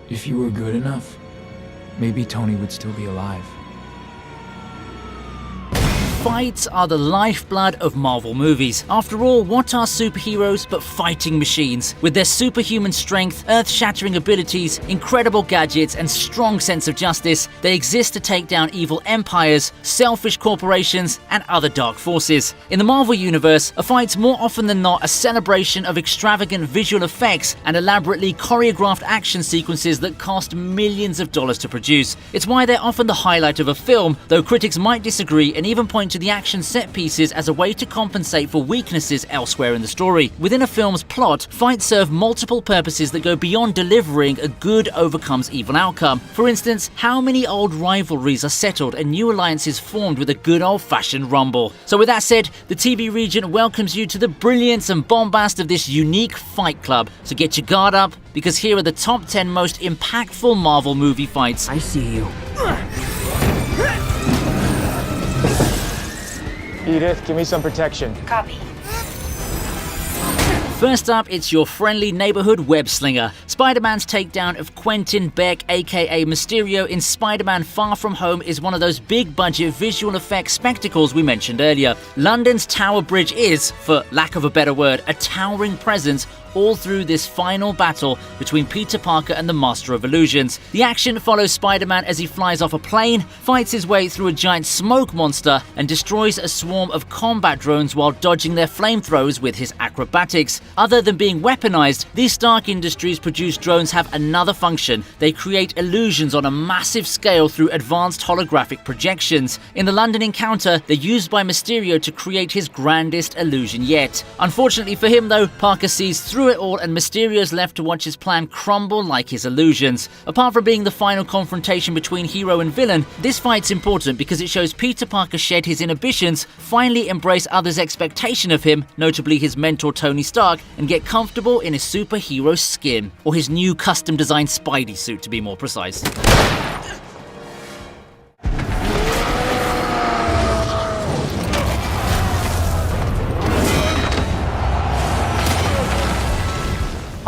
If you were good enough, maybe Tony would still be alive. Fights are the lifeblood of Marvel movies. After all, what are superheroes but fighting machines? With their superhuman strength, earth-shattering abilities, incredible gadgets, and strong sense of justice, they exist to take down evil empires, selfish corporations, and other dark forces. In the Marvel Universe, a fight's more often than not a celebration of extravagant visual effects and elaborately choreographed action sequences that cost millions of dollars to produce. It's why they're often the highlight of a film, though critics might disagree and even point to the action set pieces as a way to compensate for weaknesses elsewhere in the story. Within a film's plot, fights serve multiple purposes that go beyond delivering a good overcomes evil outcome. For instance, how many old rivalries are settled and new alliances formed with a good old-fashioned rumble? So with that said, the TV Regent welcomes you to the brilliance and bombast of this unique fight club. So get your guard up, because here are the top 10 most impactful Marvel movie fights. I see you. Edith, give me some protection. Copy. First up, it's your friendly neighborhood web slinger. Spider-Man's takedown of Quentin Beck, aka Mysterio, in Spider-Man Far From Home is one of those big-budget visual effects spectacles we mentioned earlier. London's Tower Bridge is, for lack of a better word, a towering presence all through this final battle between Peter Parker and the Master of Illusions. The action follows Spider-Man as he flies off a plane, fights his way through a giant smoke monster, and destroys a swarm of combat drones while dodging their flamethrowers with his acrobatics. Other than being weaponized, these Stark Industries produced drones have another function. They create illusions on a massive scale through advanced holographic projections. In the London encounter, they're used by Mysterio to create his grandest illusion yet. Unfortunately for him though, Parker sees through it all and Mysterio's left to watch his plan crumble like his illusions. Apart from being the final confrontation between hero and villain, this fight's important because it shows Peter Parker shed his inhibitions, finally embrace others' expectation of him, notably his mentor Tony Stark, and get comfortable in his superhero skin, or his new custom-designed Spidey suit to be more precise.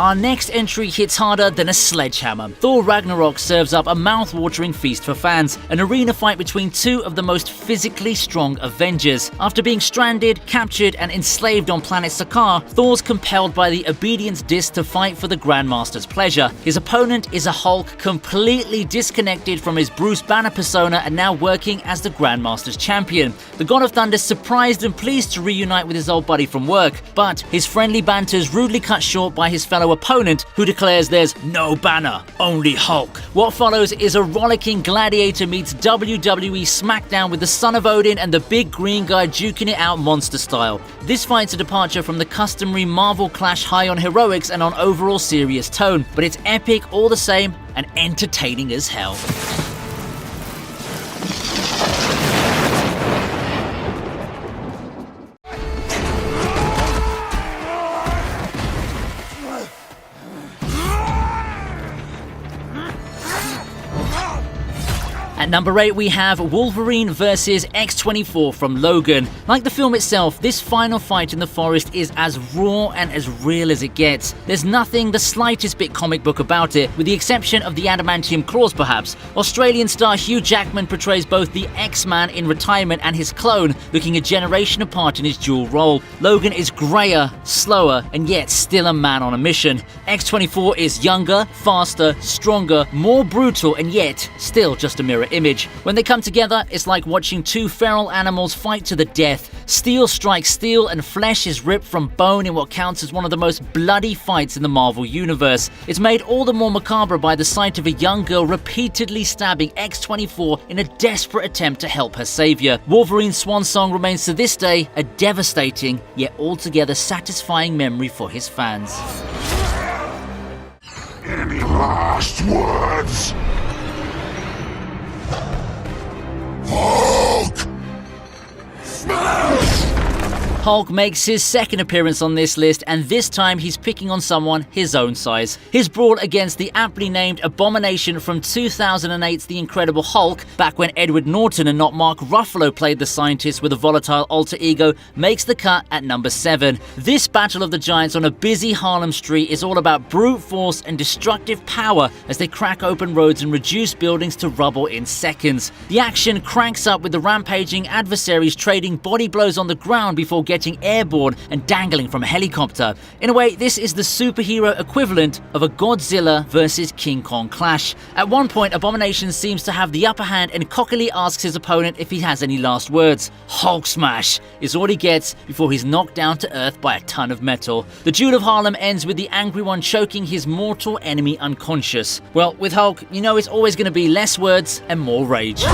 Our next entry hits harder than a sledgehammer. Thor Ragnarok serves up a mouth-watering feast for fans, an arena fight between two of the most physically strong Avengers. After being stranded, captured, and enslaved on planet Sakaar, Thor's compelled by the obedience disc to fight for the Grandmaster's pleasure. His opponent is a Hulk completely disconnected from his Bruce Banner persona and now working as the Grandmaster's champion. The God of Thunder is surprised and pleased to reunite with his old buddy from work, but his friendly banter is rudely cut short by his fellow opponent, who declares there's no Banner, only Hulk. What follows is a rollicking Gladiator meets WWE SmackDown with the Son of Odin and the big green guy duking it out monster style. This fight's a departure from the customary Marvel clash high on heroics and on overall serious tone, but it's epic all the same and entertaining as hell. At number 8 we have Wolverine vs X-24 from Logan. Like the film itself, this final fight in the forest is as raw and as real as it gets. There's nothing the slightest bit comic book about it, with the exception of the adamantium claws perhaps. Australian star Hugh Jackman portrays both the X-Man in retirement and his clone, looking a generation apart in his dual role. Logan is greyer, slower, and yet still a man on a mission. X-24 is younger, faster, stronger, more brutal, and yet still just a mirror image. When they come together, it's like watching two feral animals fight to the death. Steel strikes steel and flesh is ripped from bone in what counts as one of the most bloody fights in the Marvel Universe. It's made all the more macabre by the sight of a young girl repeatedly stabbing X-24 in a desperate attempt to help her savior. Wolverine's swan song remains to this day a devastating yet altogether satisfying memory for his fans. Any last words? Hulk! Smash! Hulk makes his second appearance on this list, and this time he's picking on someone his own size. His brawl against the aptly named Abomination from 2008's The Incredible Hulk, back when Edward Norton and not Mark Ruffalo played the scientist with a volatile alter ego, makes the cut at number 7. This battle of the giants on a busy Harlem street is all about brute force and destructive power as they crack open roads and reduce buildings to rubble in seconds. The action cranks up with the rampaging adversaries trading body blows on the ground before getting airborne and dangling from a helicopter. In a way, this is the superhero equivalent of a Godzilla versus King Kong clash. At one point, Abomination seems to have the upper hand and cockily asks his opponent if he has any last words. Hulk smash is all he gets before he's knocked down to earth by a ton of metal. The duel of Harlem ends with the angry one choking his mortal enemy unconscious. Well, with Hulk, you know it's always going to be less words and more rage.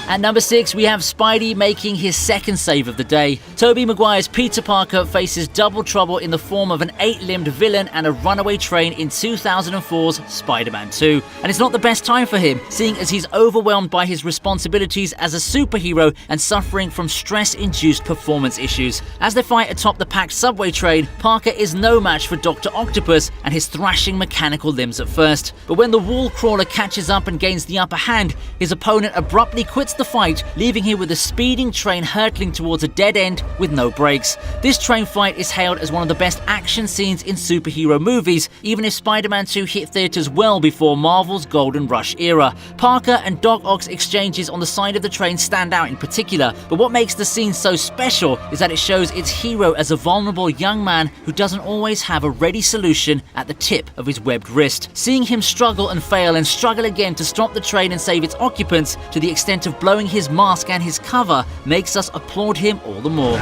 At number 6, we have Spidey making his second save of the day. Tobey Maguire's Peter Parker faces double trouble in the form of an 8-limbed villain and a runaway train in 2004's Spider-Man 2. And it's not the best time for him, seeing as he's overwhelmed by his responsibilities as a superhero and suffering from stress-induced performance issues. As they fight atop the packed subway train, Parker is no match for Dr. Octopus and his thrashing mechanical limbs at first. But when the wall crawler catches up and gains the upper hand, his opponent abruptly quits the fight, leaving him with a speeding train hurtling towards a dead end with no brakes. This train fight is hailed as one of the best action scenes in superhero movies, even if Spider-Man 2 hit theaters well before Marvel's Golden Rush era. Parker and Doc Ock's exchanges on the side of the train stand out in particular, but what makes the scene so special is that it shows its hero as a vulnerable young man who doesn't always have a ready solution at the tip of his webbed wrist. Seeing him struggle and fail and struggle again to stop the train and save its occupants, to the extent of blowing his mask and his cover, makes us applaud him all the more.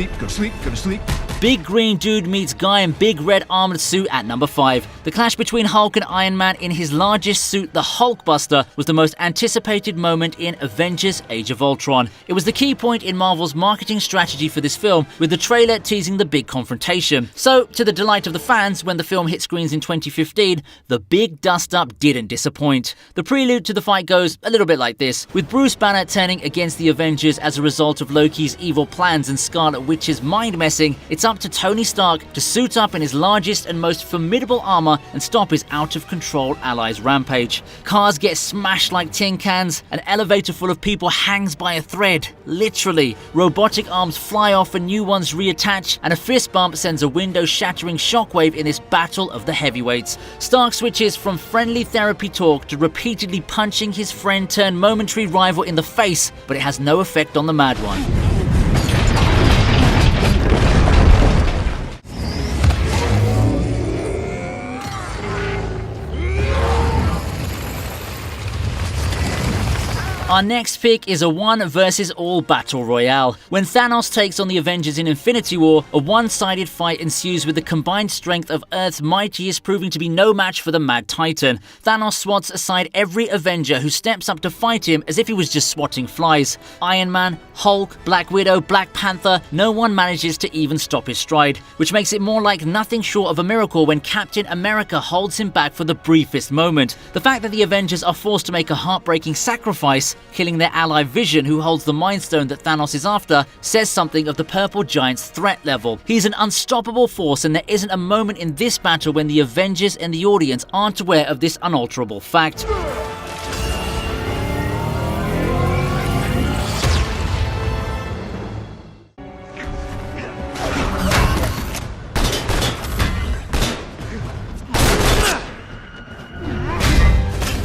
Go to sleep. Big green dude meets guy in big red armored suit at number 5. The clash between Hulk and Iron Man in his largest suit, the Hulkbuster, was the most anticipated moment in Avengers Age of Ultron. It was the key point in Marvel's marketing strategy for this film, with the trailer teasing the big confrontation. So, to the delight of the fans, when the film hit screens in 2015, the big dust-up didn't disappoint. The prelude to the fight goes a little bit like this, with Bruce Banner turning against the Avengers as a result of Loki's evil plans and Scarlet Witch's mind-messing. It's up to Tony Stark to suit up in his largest and most formidable armor and stop his out-of-control allies' rampage. Cars get smashed like tin cans, an elevator full of people hangs by a thread, literally. Robotic arms fly off and new ones reattach, and a fist bump sends a window-shattering shockwave in this battle of the heavyweights. Stark switches from friendly therapy talk to repeatedly punching his friend-turned-momentary rival in the face, but it has no effect on the Mad One. Our next pick is a one versus all battle royale. When Thanos takes on the Avengers in Infinity War, a one-sided fight ensues with the combined strength of Earth's mightiest proving to be no match for the Mad Titan. Thanos swats aside every Avenger who steps up to fight him as if he was just swatting flies. Iron Man, Hulk, Black Widow, Black Panther, no one manages to even stop his stride, which makes it more like nothing short of a miracle when Captain America holds him back for the briefest moment. The fact that the Avengers are forced to make a heartbreaking sacrifice, killing their ally Vision, who holds the Mind Stone that Thanos is after, says something of the Purple Giant's threat level. He's an unstoppable force, and there isn't a moment in this battle when the Avengers and the audience aren't aware of this unalterable fact.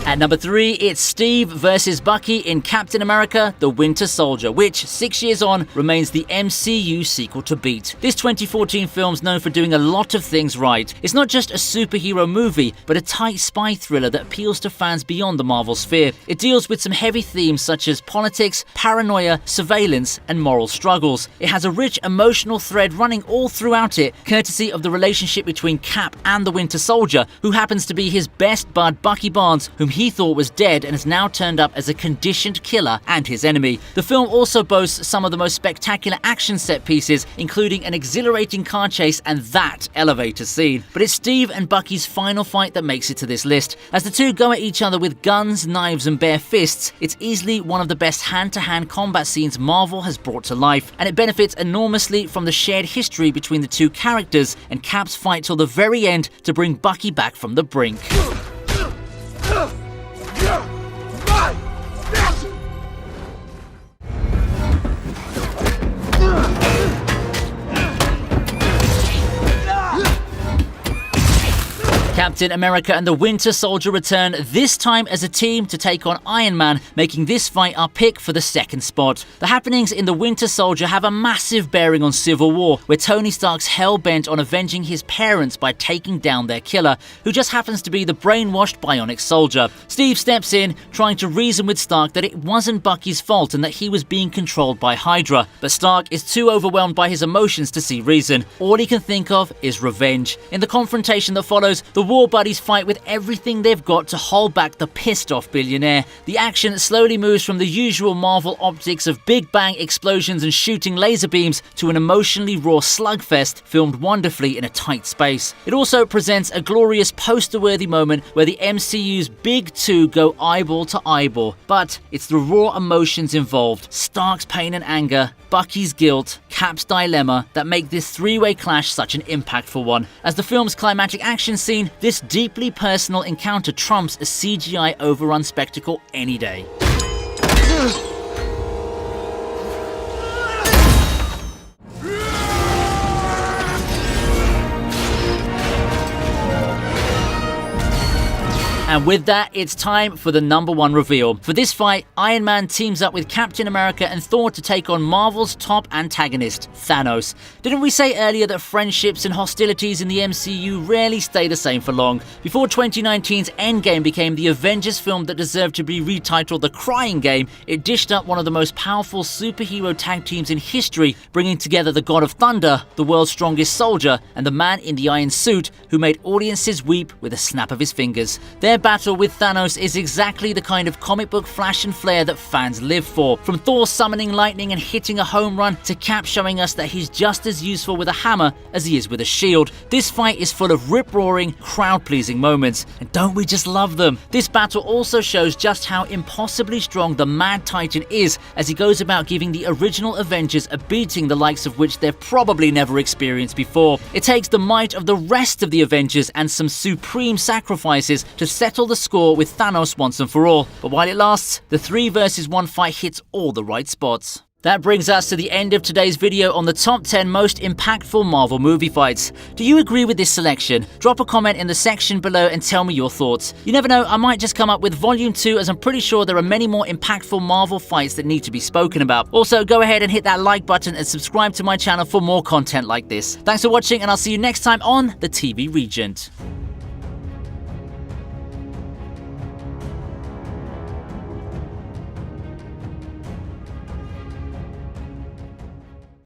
At At number 3, it's Steve versus Bucky in Captain America: The Winter Soldier, which, 6 years on, remains the MCU sequel to beat. This 2014 film's known for doing a lot of things right. It's not just a superhero movie, but a tight spy thriller that appeals to fans beyond the Marvel sphere. It deals with some heavy themes such as politics, paranoia, surveillance, and moral struggles. It has a rich emotional thread running all throughout it, courtesy of the relationship between Cap and the Winter Soldier, who happens to be his best bud Bucky Barnes, whom he thought was dead and has now turned up as a conditioned killer and his enemy. The film also boasts some of the most spectacular action set pieces, including an exhilarating car chase and that elevator scene. But it's Steve and Bucky's final fight that makes it to this list. As the two go at each other with guns, knives, and bare fists, it's easily one of the best hand-to-hand combat scenes Marvel has brought to life, and it benefits enormously from the shared history between the two characters and Cap's fight till the very end to bring Bucky back from the brink. Captain America and the Winter Soldier return, this time as a team to take on Iron Man, making this fight our pick for the second spot. The happenings in the Winter Soldier have a massive bearing on Civil War, where Tony Stark's hell-bent on avenging his parents by taking down their killer, who just happens to be the brainwashed bionic soldier. Steve steps in, trying to reason with Stark that it wasn't Bucky's fault and that he was being controlled by Hydra, but Stark is too overwhelmed by his emotions to see reason. All he can think of is revenge. In the confrontation that follows, the War Buddies fight with everything they've got to hold back the pissed-off billionaire. The action slowly moves from the usual Marvel optics of big bang explosions and shooting laser beams to an emotionally raw slugfest filmed wonderfully in a tight space. It also presents a glorious poster-worthy moment where the MCU's big two go eyeball to eyeball, but it's the raw emotions involved, Stark's pain and anger, Bucky's guilt, Cap's dilemma, that make this three-way clash such an impactful one. As the film's climactic action scene, this deeply personal encounter trumps a CGI overrun spectacle any day. And with that, it's time for the number 1 reveal. For this fight, Iron Man teams up with Captain America and Thor to take on Marvel's top antagonist, Thanos. Didn't we say earlier that friendships and hostilities in the MCU rarely stay the same for long? Before 2019's Endgame became the Avengers film that deserved to be retitled The Crying Game, it dished up one of the most powerful superhero tag teams in history, bringing together the God of Thunder, the world's strongest soldier, and the man in the iron suit who made audiences weep with a snap of his fingers. Their battle with Thanos is exactly the kind of comic book flash and flare that fans live for. From Thor summoning lightning and hitting a home run to Cap showing us that he's just as useful with a hammer as he is with a shield, this fight is full of rip-roaring, crowd-pleasing moments. And don't we just love them? This battle also shows just how impossibly strong the Mad Titan is as he goes about giving the original Avengers a beating the likes of which they've probably never experienced before. It takes the might of the rest of the Avengers and some supreme sacrifices to settle the score with Thanos once and for all. But while it lasts, the 3 versus 1 fight hits all the right spots. That brings us to the end of today's video on the top 10 most impactful Marvel movie fights. Do you agree with this selection? Drop a comment in the section below and tell me your thoughts. You never know, I might just come up with volume 2, as I'm pretty sure there are many more impactful Marvel fights that need to be spoken about. Also, go ahead and hit that like button and subscribe to my channel for more content like this. Thanks for watching, and I'll see you next time on the TV Regent.